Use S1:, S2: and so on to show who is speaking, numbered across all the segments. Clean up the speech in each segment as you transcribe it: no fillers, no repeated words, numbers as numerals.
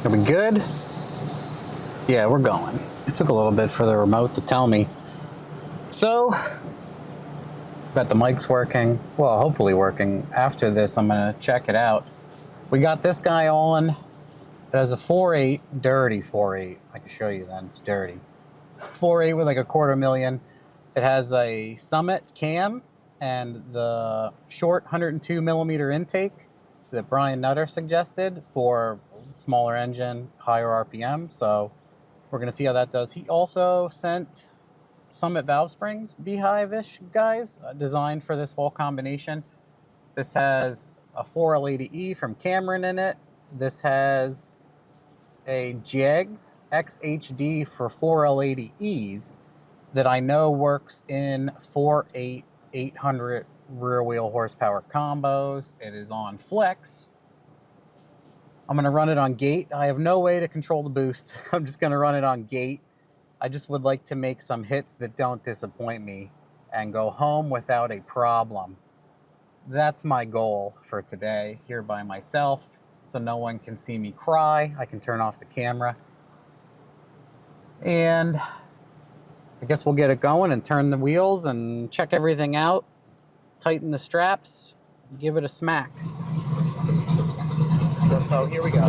S1: Are we good? Yeah, we're going. It took a little bit for the remote to tell me. So, bet the mic's working. Well, hopefully working. After this, I'm gonna check it out. We got this guy on. It has a 4.8, dirty 4.8. I can show you then, it's dirty. 4.8 with like a 250,000. It has a Summit cam and the short 102 millimeter intake that Brian Nutter suggested for smaller engine, higher RPM. So we're gonna see how that does. He also sent Summit valve springs, beehive-ish guys, designed for this whole combination. This has a 4L80E from Cameron in it. This has a Jegs XHD for 4L80Es that I know works in 4.8 800 rear wheel horsepower combos. It is on flex. I'm gonna run it on gate. I have no way to control the boost. I'm just gonna run it on gate. I just would like to make some hits that don't disappoint me and go home without a problem. That's my goal for today, here by myself, so no one can see me cry. I can turn off the camera. And I guess we'll get it going and turn the wheels and check everything out, tighten the straps, give it a smack. So here we go.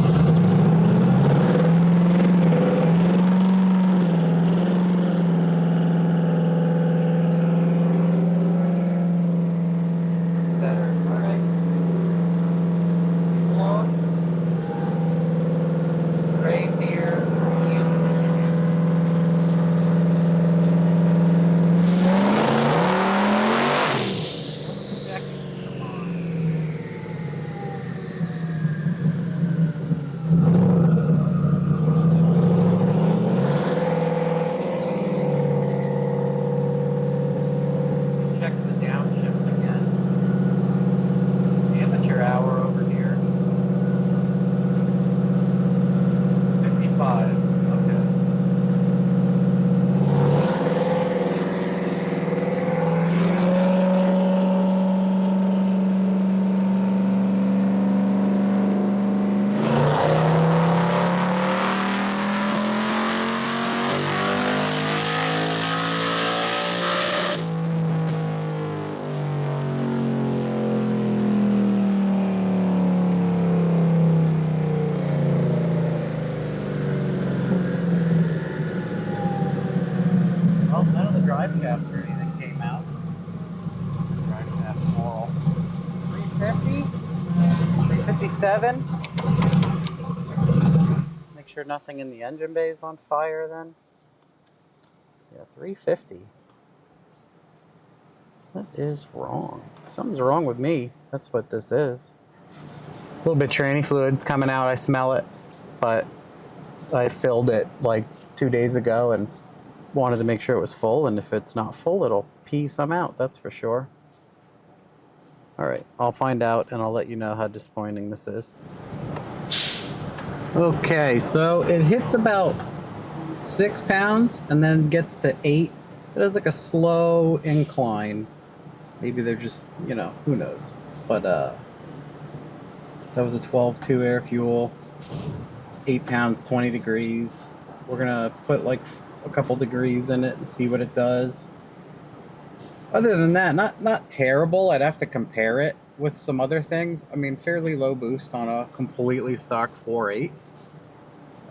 S1: Drive shafts or anything came out. Drive shaft moral. 350, 357. Make sure nothing in the engine bay is on fire then. Yeah, 350. What is wrong? Something's wrong with me. That's what this is. A little bit tranny fluid coming out. I smell it, but I filled it like 2 days ago and wanted to make sure it was full, and if it's not full, it'll pee some out, that's for sure. All right, I'll find out and I'll let you know how disappointing this is. Okay, so it hits about 6 pounds and then gets to 8. It has like a slow incline. Maybe they're just, you know, who knows. But that was a 12.2 air fuel, 8 pounds, 20 degrees. We're gonna put like a couple degrees in it and see what it does. Other than that, not terrible. I'd have to compare it with some other things. I mean, fairly low boost on a completely stock 4.8.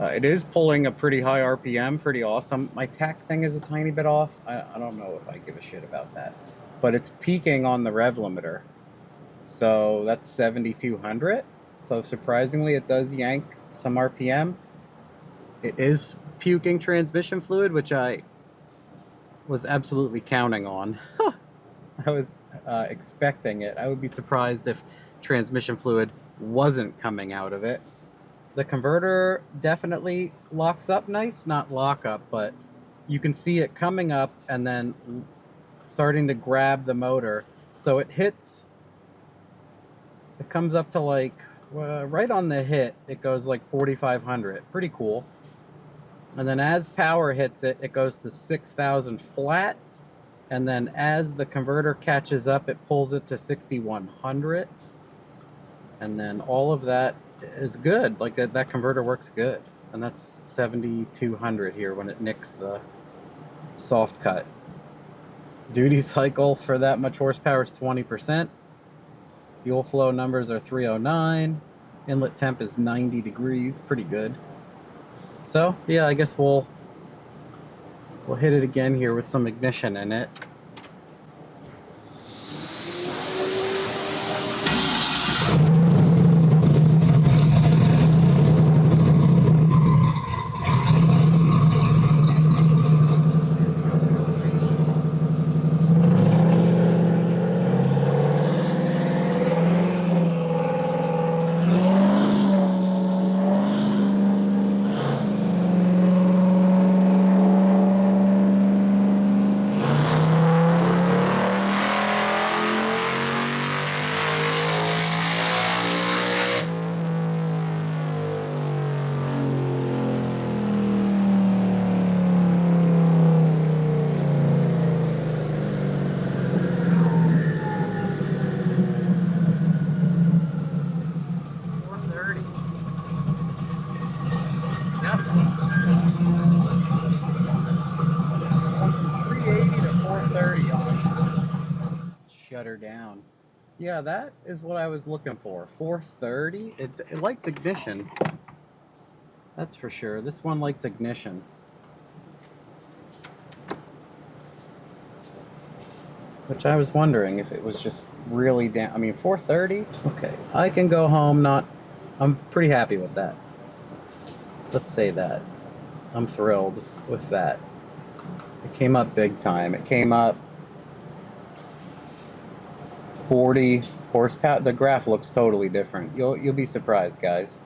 S1: It is pulling a pretty high RPM, pretty awesome. My tach thing is a tiny bit off. I don't know if I give a shit about that. But it's peaking on the rev limiter. So that's 7,200. So surprisingly, it does yank some RPM. It is puking transmission fluid, which I was absolutely counting on. I was expecting it. I would be surprised if transmission fluid wasn't coming out of it. The converter definitely locks up nice, not lock up, but you can see it coming up and then starting to grab the motor. So it hits, it comes up to like, right on the hit, it goes like 4,500. Pretty cool. And then as power hits it, it goes to 6,000 flat. And then as the converter catches up, it pulls it to 6,100. And then all of that is good. Like that converter works good. And that's 7,200 here when it nicks the soft cut. Duty cycle for that much horsepower is 20%. Fuel flow numbers are 309. Inlet temp is 90 degrees. Pretty good. So yeah, I guess we'll hit it again here with some ignition in it. Shut her down. Yeah, that is what I was looking for. 430. It likes ignition. That's for sure. This one likes ignition. Which I was wondering if it was just really down. I mean, 430? Okay. I can go home I'm pretty happy with that. Let's say that. I'm thrilled with that. It came up big time. It came up 40 horsepower. The graph looks totally different. You'll be surprised, guys.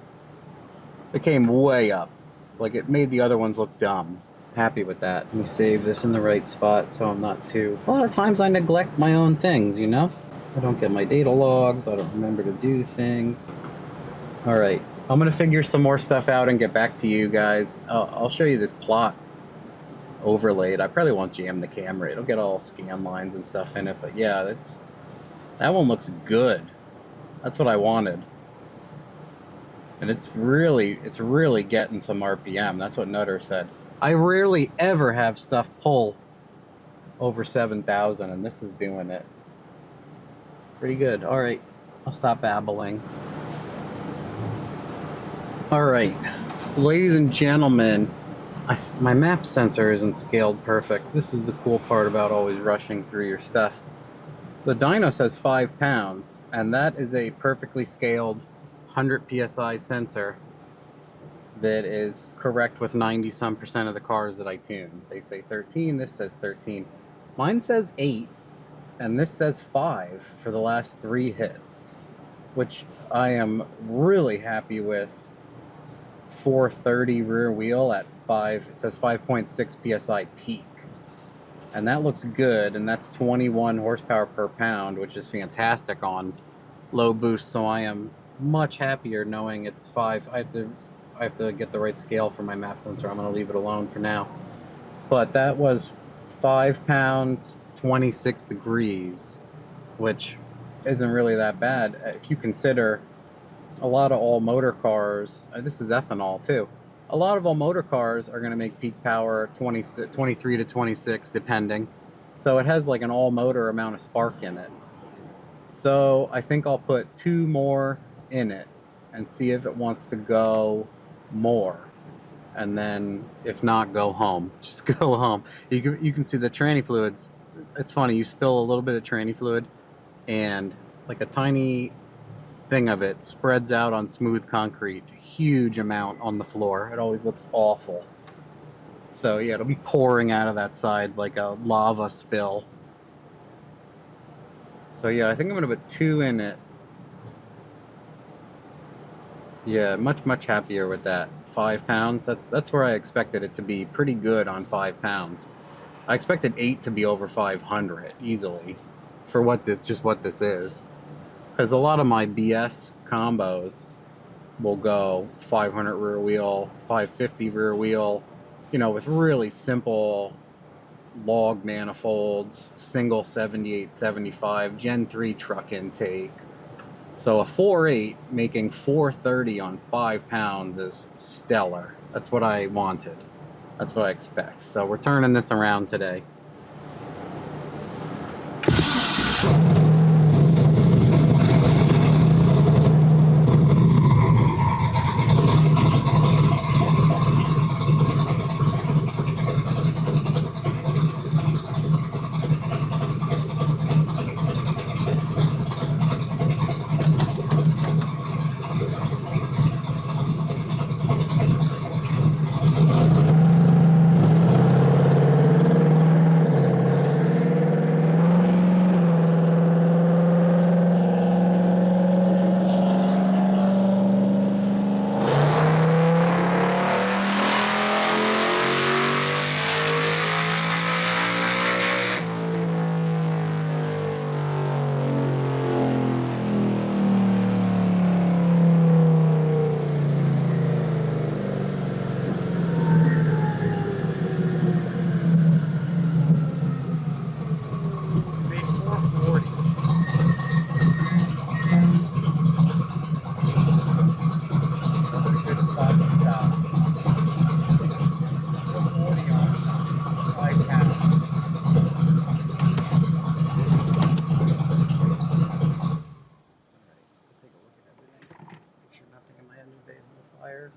S1: It came way up. Like, it made the other ones look dumb. Happy with that. Let me save this in the right spot so I'm not too... A lot of times I neglect my own things, you know? I don't get my data logs. I don't remember to do things. All right. I'm going to figure some more stuff out and get back to you guys. I'll show you this plot overlaid. I probably won't jam the camera. It'll get all scan lines and stuff in it. But yeah, that one looks good. That's what I wanted. And it's really getting some RPM. That's what Nutter said. I rarely ever have stuff pull over 7,000, and this is doing it. Pretty good. All right, I'll stop babbling. All right, ladies and gentlemen, my map sensor isn't scaled perfect. This is the cool part about always rushing through your stuff. The dyno says 5 pounds, and that is a perfectly scaled 100 PSI sensor that is correct with 90-some% of the cars that I tune. They say 13, this says 13. Mine says 8, and this says 5 for the last 3 hits, which I am really happy with. 430 rear wheel at 5, it says 5.6 PSI peak. And that looks good, and that's 21 horsepower per pound, which is fantastic on low boost, so I am much happier knowing it's 5. I have to get the right scale for my map sensor. I'm going to leave it alone for now. But that was 5 pounds, 26 degrees, which isn't really that bad. If you consider a lot of all motor cars, this is ethanol too, a lot of all motor cars are going to make peak power 23 to 26 depending. So it has like an all motor amount of spark in it. So I think I'll put 2 more in it and see if it wants to go more, and then if not, go home. Just go home. You can see the tranny fluids. It's funny, you spill a little bit of tranny fluid and like a tiny thing of it spreads out on smooth concrete, huge amount on the floor. It always looks awful. So yeah, it'll be pouring out of that side like a lava spill. So yeah, I think I'm gonna put 2 in it. Yeah, much happier with that. 5 pounds, that's where I expected it to be pretty good on 5 pounds. I expected 8 to be over 500 easily for what this is. Because a lot of my BS combos will go 500 rear wheel, 550 rear wheel, you know, with really simple log manifolds, single 78, 75, Gen 3 truck intake, So a 4.8 making 430 on 5 pounds is stellar. That's what I wanted. That's what I expect. So we're turning this around today.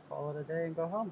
S1: Call it a day and go home.